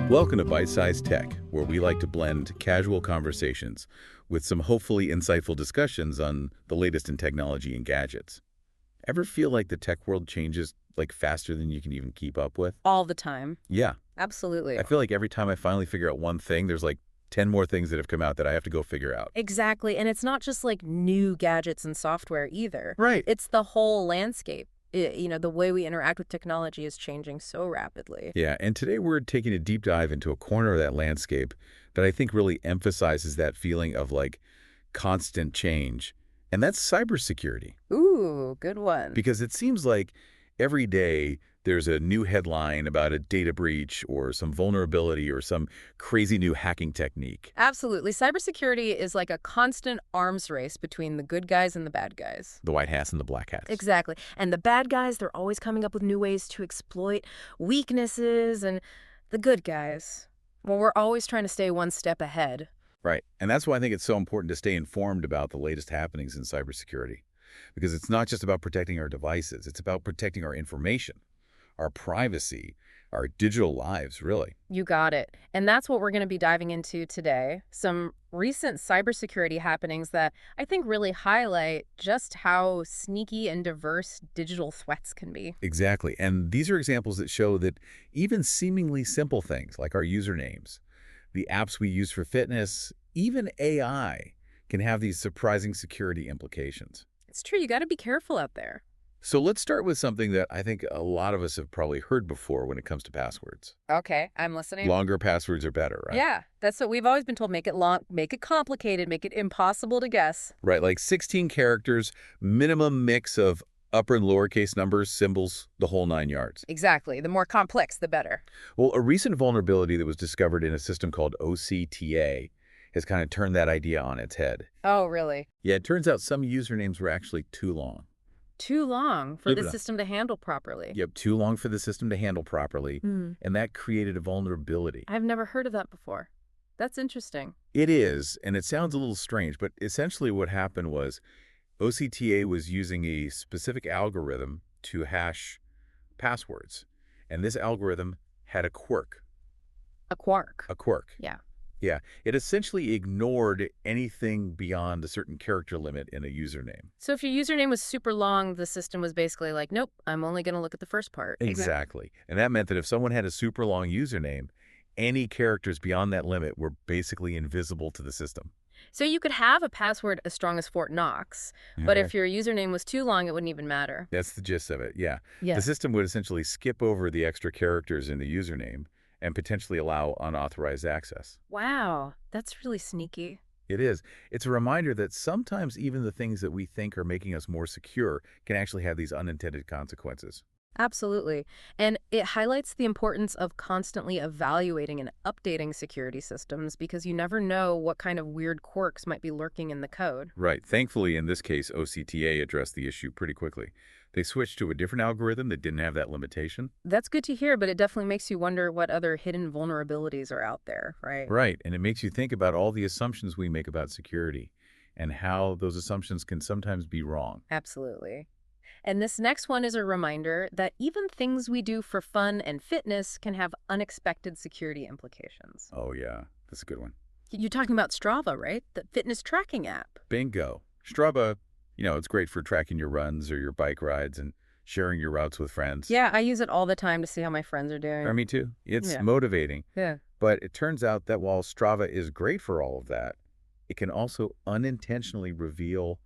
Welcome to Byte-Sized Tech, where we like to blend casual conversations with some hopefully insightful discussions on the latest in technology and gadgets. Ever feel like the tech world changes faster than you can even keep up with? All the time. Yeah. Absolutely. I feel like every time I finally figure out one thing, there's 10 more things that have come out that I have to go figure out. Exactly. And it's not just new gadgets and software either. Right. It's the whole landscape. The way we interact with technology is changing so rapidly. Yeah, and today we're taking a deep dive into a corner of that landscape that I think really emphasizes that feeling of constant change. And that's cybersecurity. Ooh, good one. Because it seems like every day there's a new headline about a data breach or some vulnerability or some crazy new hacking technique. Absolutely. Cybersecurity is like a constant arms race between the good guys and the bad guys. The white hats and the black hats. Exactly. And the bad guys, they're always coming up with new ways to exploit weaknesses, and the good guys, well, we're always trying to stay one step ahead. Right. And that's why I think it's so important to stay informed about the latest happenings in cybersecurity. Because it's not just about protecting our devices, it's about protecting our information, our privacy, our digital lives, really. You got it. And that's what we're going to be diving into today. Some recent cybersecurity happenings that I think really highlight just how sneaky and diverse digital threats can be. Exactly. And these are examples that show that even seemingly simple things like our usernames, the apps we use for fitness, even AI can have these surprising security implications. It's true. You got to be careful out there. So let's start with something that I think a lot of us have probably heard before when it comes to passwords. Okay, I'm listening. Longer passwords are better, right? Yeah, that's what we've always been told. Make it long, make it complicated, make it impossible to guess. Right, like 16 characters, minimum mix of upper and lowercase numbers, symbols, the whole 9 yards. Exactly. The more complex, the better. Well, a recent vulnerability that was discovered in a system called OCTA has kind of turned that idea on its head. Oh, really? Yeah, it turns out some usernames were actually too long. Too long for the system to handle properly. Yep, too long for the system to handle properly, and that created a vulnerability. I've never heard of that before. That's interesting. It is, and it sounds a little strange, but essentially what happened was OCTA was using a specific algorithm to hash passwords, and this algorithm had a quirk. A quark. A quirk. Yeah. Yeah, it essentially ignored anything beyond a certain character limit in a username. So if your username was super long, the system was basically like, nope, I'm only going to look at the first part. Exactly. And that meant that if someone had a super long username, any characters beyond that limit were basically invisible to the system. So you could have a password as strong as Fort Knox, but if your username was too long, it wouldn't even matter. That's the gist of it, yeah. Yeah. The system would essentially skip over the extra characters in the username and potentially allow unauthorized access. Wow, that's really sneaky. It is. It's a reminder that sometimes even the things that we think are making us more secure can actually have these unintended consequences. Absolutely. And it highlights the importance of constantly evaluating and updating security systems because you never know what kind of weird quirks might be lurking in the code. Right. Thankfully, in this case, OCTA addressed the issue pretty quickly. They switched to a different algorithm that didn't have that limitation. That's good to hear, but it definitely makes you wonder what other hidden vulnerabilities are out there, right? Right. And it makes you think about all the assumptions we make about security and how those assumptions can sometimes be wrong. Absolutely. And this next one is a reminder that even things we do for fun and fitness can have unexpected security implications. Oh, yeah. That's a good one. You're talking about Strava, right? The fitness tracking app. Bingo. Strava, it's great for tracking your runs or your bike rides and sharing your routes with friends. Yeah, I use it all the time to see how my friends are doing. Me too. It's motivating. Yeah. But it turns out that while Strava is great for all of that, it can also unintentionally reveal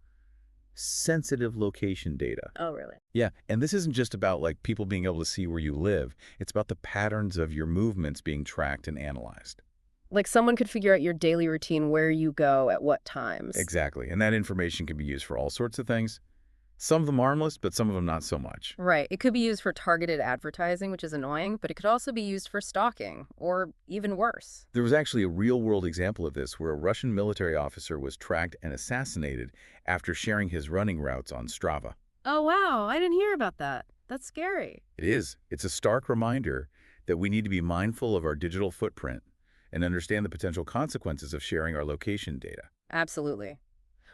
sensitive location data. Oh, really? Yeah, and this isn't just about people being able to see where you live. It's about the patterns of your movements being tracked and analyzed. Like someone could figure out your daily routine, where you go, at what times. Exactly, and that information can be used for all sorts of things. Some of them harmless, but some of them not so much. Right. It could be used for targeted advertising, which is annoying, but it could also be used for stalking, or even worse. There was actually a real-world example of this where a Russian military officer was tracked and assassinated after sharing his running routes on Strava. Oh, wow. I didn't hear about that. That's scary. It is. It's a stark reminder that we need to be mindful of our digital footprint and understand the potential consequences of sharing our location data. Absolutely.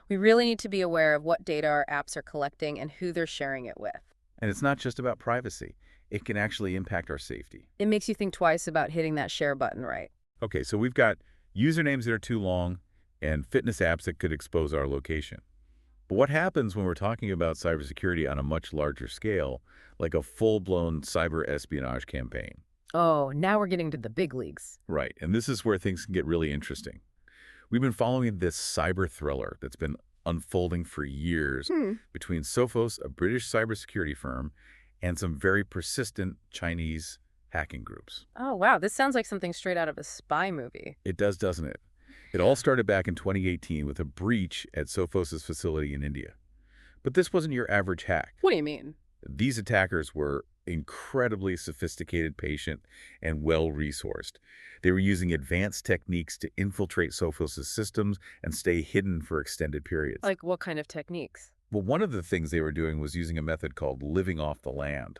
We really need to be aware of what data our apps are collecting and who they're sharing it with. And it's not just about privacy. it can actually impact our safety. It makes you think twice about hitting that share button, right? Okay, so we've got usernames that are too long and fitness apps that could expose our location. But what happens when we're talking about cybersecurity on a much larger scale, like a full-blown cyber espionage campaign? Oh, now we're getting to the big leagues. Right, and this is where things can get really interesting. We've been following this cyber thriller that's been unfolding for years between Sophos, a British cybersecurity firm, and some very persistent Chinese hacking groups. Oh, wow. This sounds like something straight out of a spy movie. It does, doesn't it? It all started back in 2018 with a breach at Sophos' facility in India. But this wasn't your average hack. What do you mean? These attackers were incredibly sophisticated, patient, and well-resourced. They were using advanced techniques to infiltrate Sophos' systems and stay hidden for extended periods. Like what kind of techniques? Well, one of the things they were doing was using a method called living off the land,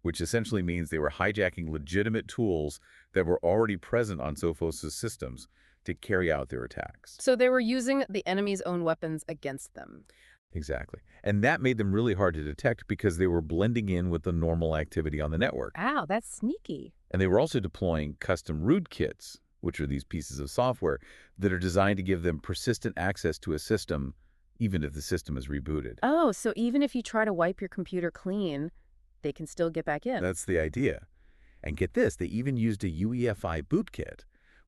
which essentially means they were hijacking legitimate tools that were already present on Sophos' systems to carry out their attacks. So they were using the enemy's own weapons against them. Exactly. And that made them really hard to detect because they were blending in with the normal activity on the network. Ow, that's sneaky. And they were also deploying custom rootkits, which are these pieces of software that are designed to give them persistent access to a system, even if the system is rebooted. Oh, so even if you try to wipe your computer clean, they can still get back in. That's the idea. And get this, they even used a UEFI bootkit,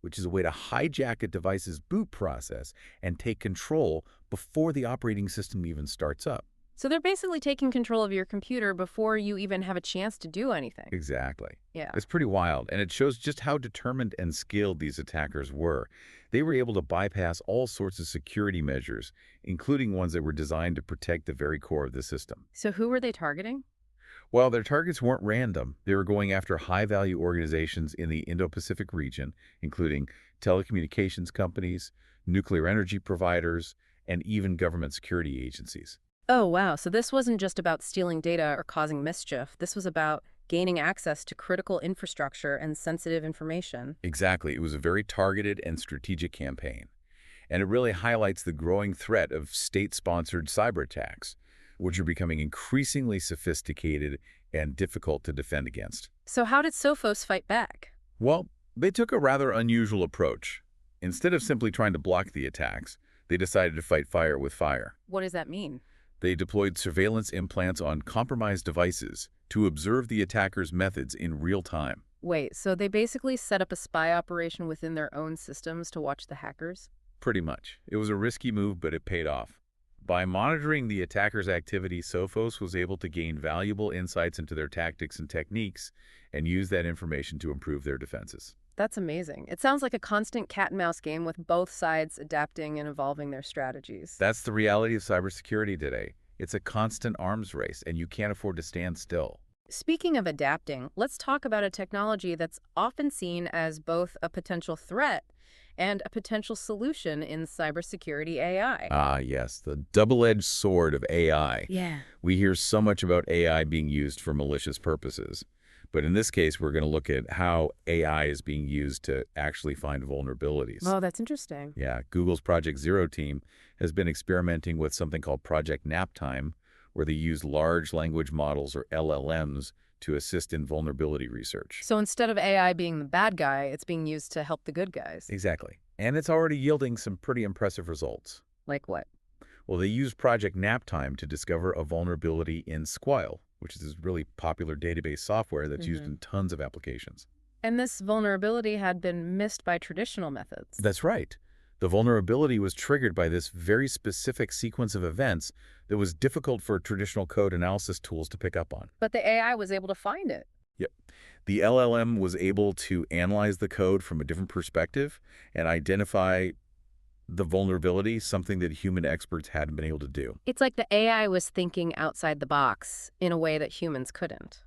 which is a way to hijack a device's boot process and take control before the operating system even starts up. So they're basically taking control of your computer before you even have a chance to do anything. Exactly. Yeah. It's pretty wild, and it shows just how determined and skilled these attackers were. They were able to bypass all sorts of security measures, including ones that were designed to protect the very core of the system. So who were they targeting? Well, their targets weren't random. They were going after high-value organizations in the Indo-Pacific region, including telecommunications companies, nuclear energy providers, and even government security agencies. Oh, wow. So this wasn't just about stealing data or causing mischief. This was about gaining access to critical infrastructure and sensitive information. Exactly. It was a very targeted and strategic campaign. And it really highlights the growing threat of state-sponsored cyber attacks, which are becoming increasingly sophisticated and difficult to defend against. So how did Sophos fight back? Well, they took a rather unusual approach. Instead of simply trying to block the attacks, they decided to fight fire with fire. What does that mean? They deployed surveillance implants on compromised devices to observe the attackers' methods in real time. Wait, so they basically set up a spy operation within their own systems to watch the hackers? Pretty much. It was a risky move, but it paid off. By monitoring the attackers' activity, Sophos was able to gain valuable insights into their tactics and techniques and use that information to improve their defenses. That's amazing. It sounds like a constant cat-and-mouse game with both sides adapting and evolving their strategies. That's the reality of cybersecurity today. It's a constant arms race, and you can't afford to stand still. Speaking of adapting, let's talk about a technology that's often seen as both a potential threat and a potential solution in cybersecurity AI. Ah, yes, the double-edged sword of AI. Yeah. We hear so much about AI being used for malicious purposes. But in this case, we're going to look at how AI is being used to actually find vulnerabilities. Oh, that's interesting. Yeah, Google's Project Zero team has been experimenting with something called Project Naptime, where they use large language models, or LLMs, to assist in vulnerability research. So instead of AI being the bad guy, it's being used to help the good guys. Exactly. And it's already yielding some pretty impressive results. Like what? Well, they used Project Naptime to discover a vulnerability in Squile, which is this really popular database software that's used in tons of applications. And this vulnerability had been missed by traditional methods. That's right. The vulnerability was triggered by this very specific sequence of events that was difficult for traditional code analysis tools to pick up on. But the AI was able to find it. Yep. The LLM was able to analyze the code from a different perspective and identify the vulnerability, something that human experts hadn't been able to do. It's like the AI was thinking outside the box in a way that humans couldn't.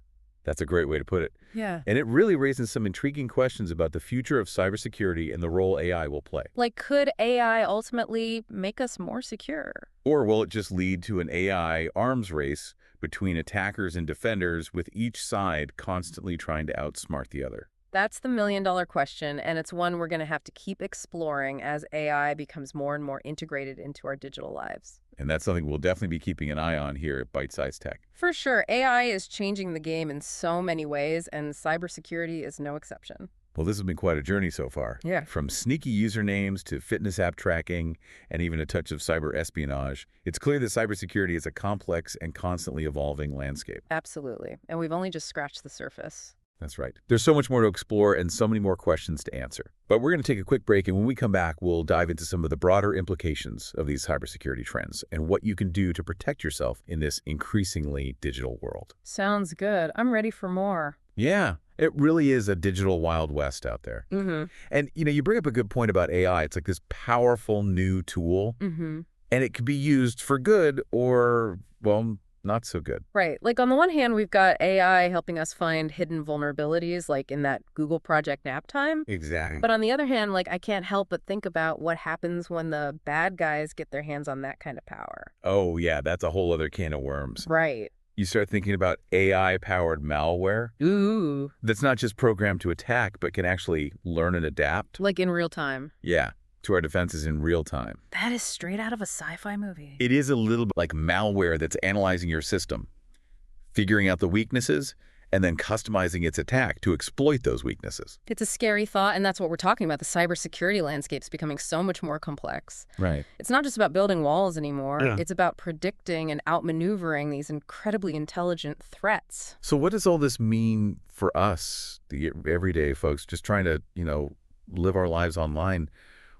That's a great way to put it. Yeah. And it really raises some intriguing questions about the future of cybersecurity and the role AI will play. Like, could AI ultimately make us more secure? Or will it just lead to an AI arms race between attackers and defenders, with each side constantly trying to outsmart the other? That's the million-dollar question, and it's one we're going to have to keep exploring as AI becomes more and more integrated into our digital lives. And that's something we'll definitely be keeping an eye on here at Byte-Sized Tech. For sure, AI is changing the game in so many ways, and cybersecurity is no exception. Well, this has been quite a journey so far. Yeah. From sneaky usernames to fitness app tracking and even a touch of cyber espionage, it's clear that cybersecurity is a complex and constantly evolving landscape. Absolutely. And we've only just scratched the surface. That's right. There's so much more to explore and so many more questions to answer. But we're going to take a quick break, and when we come back, we'll dive into some of the broader implications of these cybersecurity trends and what you can do to protect yourself in this increasingly digital world. Sounds good. I'm ready for more. Yeah, it really is a digital Wild West out there. Mm-hmm. And, you bring up a good point about AI. It's like this powerful new tool, Mm-hmm. and it can be used for good or, well, not so good. Right. Like on the one hand, we've got AI helping us find hidden vulnerabilities, like in that Google Project nap time. Exactly. But on the other hand, like I can't help but think about what happens when the bad guys get their hands on that kind of power. Oh, yeah, that's a whole other can of worms. Right. You start thinking about AI-powered malware Ooh. that's not just programmed to attack, but can actually learn and adapt. Like in real time. Yeah, to our defenses in real time. That is straight out of a sci-fi movie. It is a little bit like malware that's analyzing your system, figuring out the weaknesses, and then customizing its attack to exploit those weaknesses. It's a scary thought, and that's what we're talking about. The cybersecurity landscape's becoming so much more complex. Right. It's not just about building walls anymore. Yeah. It's about predicting and outmaneuvering these incredibly intelligent threats. So what does all this mean for us, the everyday folks, just trying to, live our lives online?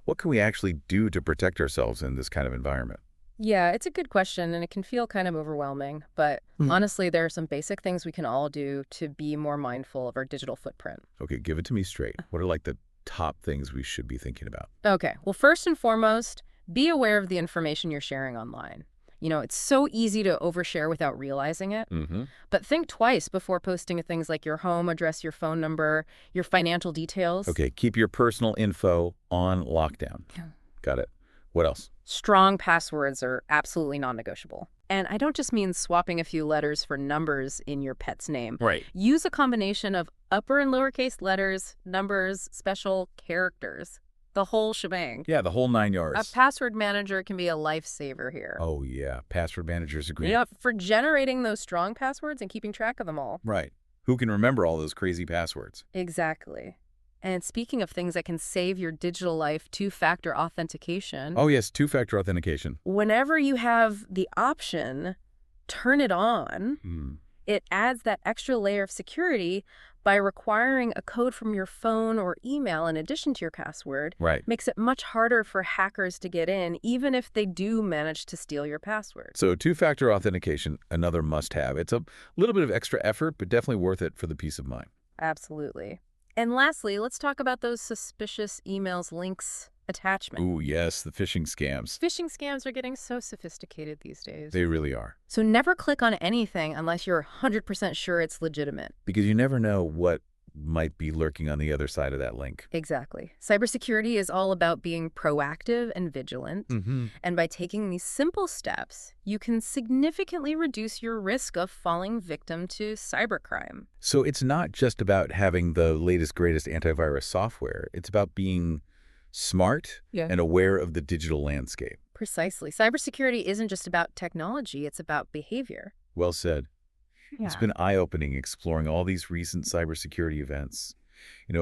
What can we actually do to protect ourselves in this kind of environment? Yeah, it's a good question, and it can feel kind of overwhelming. But honestly, there are some basic things we can all do to be more mindful of our digital footprint. Okay, give it to me straight. What are like the top things we should be thinking about? Okay, well, first and foremost, be aware of the information you're sharing online. It's so easy to overshare without realizing it. Mm-hmm. But think twice before posting things like your home address, your phone number, your financial details. Okay, keep your personal info on lockdown. Yeah. Got it. What else? Strong passwords are absolutely non-negotiable. And I don't just mean swapping a few letters for numbers in your pet's name. Right. Use a combination of upper and lowercase letters, numbers, special characters, the whole shebang. Yeah, the whole 9 A yards. password manager can be a lifesaver here. Oh, yeah. Password managers agree. Yep, for generating those strong passwords and keeping track of them all. Right. Who can remember all those crazy passwords? Exactly. And speaking of things that can save your digital life, two-factor authentication. Oh, yes, two-factor authentication. Whenever you have the option, turn it on. It adds that extra layer of security by requiring a code from your phone or email in addition to your password. Right. Makes it much harder for hackers to get in, even if they do manage to steal your password. So two-factor authentication, another must-have. It's a little bit of extra effort, but definitely worth it for the peace of mind. Absolutely. And lastly, let's talk about those suspicious emails, links, attachments. Ooh, yes, the phishing scams. Phishing scams are getting so sophisticated these days. They really are. So never click on anything unless you're 100% sure it's legitimate. Because you never know what might be lurking on the other side of that link. Exactly. Cybersecurity is all about being proactive and vigilant. And by taking these simple steps, you can significantly reduce your risk of falling victim to cybercrime. So it's not just about having the latest, greatest antivirus software. It's about being smart and aware of the digital landscape. Precisely. Cybersecurity isn't just about technology, it's about behavior. Well said. Yeah. It's been eye-opening exploring all these recent cybersecurity events,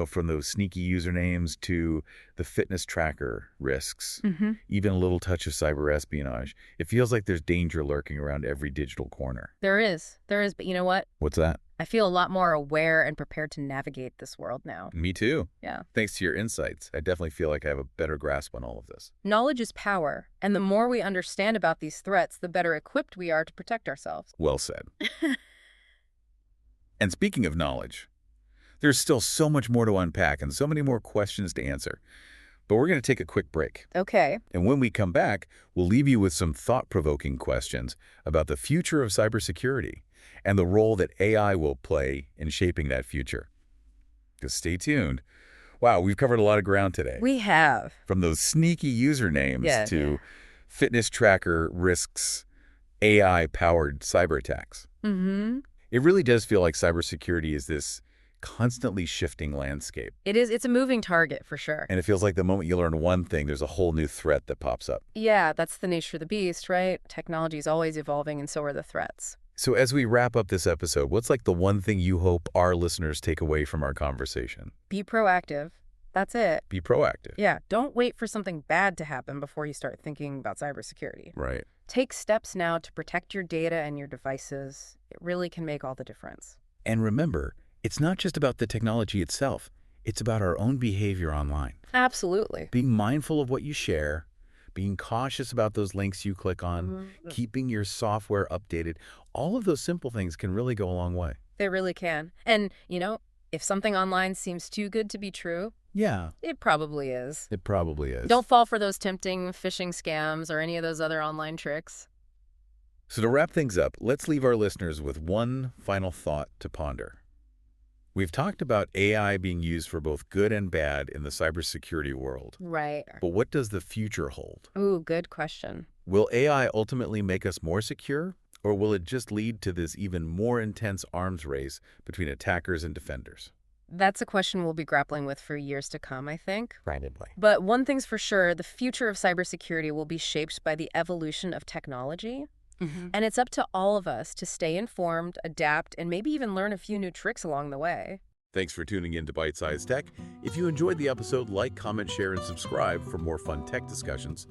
from those sneaky usernames to the fitness tracker risks, even a little touch of cyber espionage. It feels like there's danger lurking around every digital corner. There is, but you know what? What's that? I feel a lot more aware and prepared to navigate this world now. Me too. Yeah. Thanks to your insights, I definitely feel like I have a better grasp on all of this. Knowledge is power, and the more we understand about these threats, the better equipped we are to protect ourselves. Well said. And speaking of knowledge, there's still so much more to unpack and so many more questions to answer. But we're going to take a quick break. Okay. And when we come back, we'll leave you with some thought-provoking questions about the future of cybersecurity and the role that AI will play in shaping that future. Just stay tuned. Wow, we've covered a lot of ground today. We have. From those sneaky usernames to fitness tracker risks, AI-powered cyber attacks. It really does feel like cybersecurity is this constantly shifting landscape. It's a moving target for sure. And it feels like the moment you learn one thing, there's a whole new threat that pops up. Yeah, that's the nature of the beast, right? Technology is always evolving, and so are the threats. So as we wrap up this episode, what's like the one thing you hope our listeners take away from our conversation? Be proactive. That's it. Be proactive. Yeah, don't wait for something bad to happen before you start thinking about cybersecurity. Right. Take steps now to protect your data and your devices. It really can make all the difference. And remember, it's not just about the technology itself. It's about our own behavior online. Absolutely. Being mindful of what you share, being cautious about those links you click on, keeping your software updated, all of those simple things can really go a long way. They really can. And, if something online seems too good to be true, Yeah, it probably is. it probably is. Don't fall for those tempting phishing scams or any of those other online tricks. So to wrap things up, let's leave our listeners with one final thought to ponder. We've talked about AI being used for both good and bad in the cybersecurity world. Right. But what does the future hold? Ooh, good question. Will AI ultimately make us more secure, or will it just lead to this even more intense arms race between attackers and defenders? That's a question we'll be grappling with for years to come, I think. Randomly. But one thing's for sure, the future of cybersecurity will be shaped by the evolution of technology. And it's up to all of us to stay informed, adapt, and maybe even learn a few new tricks along the way. Thanks for tuning in to Byte-Sized Tech. If you enjoyed the episode, like, comment, share, and subscribe for more fun tech discussions.